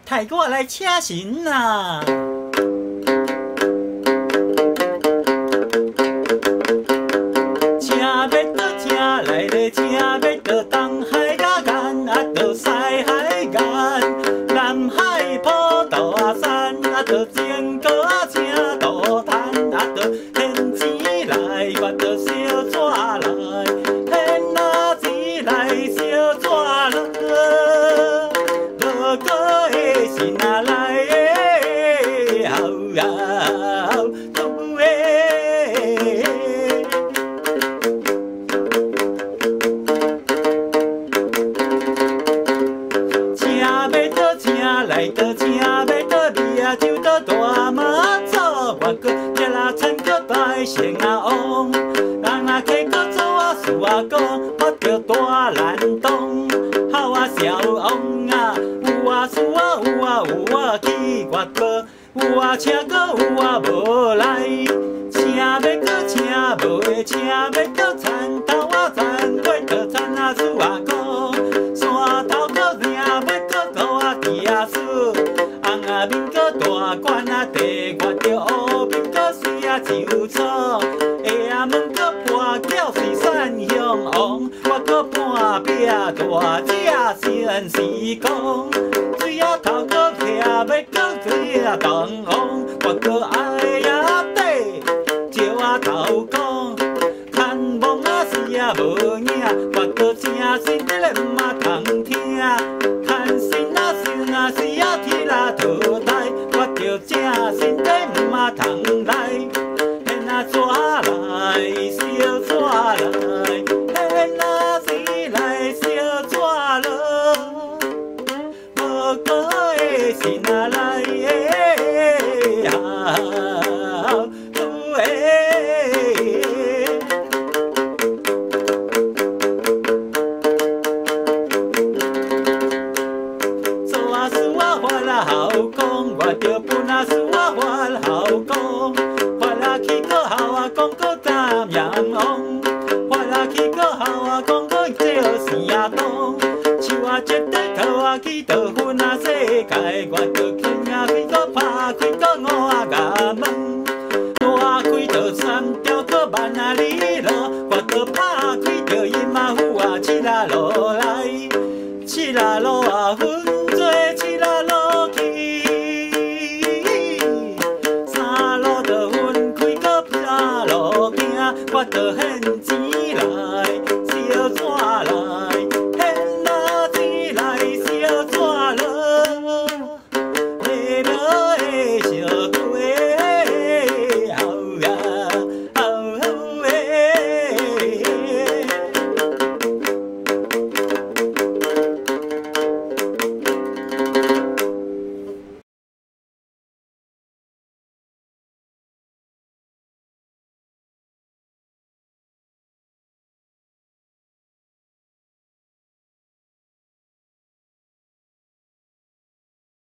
太我来请神啊！请要到请来咧，请要到东海甲岸，啊到西海岸，南海普大山，啊到前高啊青岛滩，啊到现钱来，我到小纸来，现啊钱来小纸来，路过的神啊来的，好啊好，拄的。来到请要到米啊，就到大马祖，我搁吃啦餐搁大成啊王，人啊客搁做啊事啊讲，我着大难当，好啊小王啊，有啊事啊有啊有啊去外国，有啊车搁有啊无来，请要搁请无的，请要到田头啊田过到田啊事啊讲，山头搁领要搁土啊地啊事。红啊面搁大官啊地，我着乌面搁水啊就草，下啊门搁跋筊是山向王，我搁半壁大只先是讲，水啊头搁徛要搁水啊东王，我搁爱啊底石啊头讲，看梦啊是啊无影，我搁正心得咧毋啊通听，看心啊想啊是啊天啦土台，我着正心底毋啊通来，现啊纸来小纸来，现啊钱来小纸来，无过的神啊来的好有的。好讲，我着本啊事啊发好讲，发啊去搁好啊讲搁担阳王，发啊去搁好啊讲搁做生啊当，树啊折块头啊去倒分啊世界，我着轻啊飞搁拍开搁五啊衙门，大开着三条搁万啊里路，我着拍开着阴啊虎啊七啊落来，七啊落啊分做七啊落。我着现钱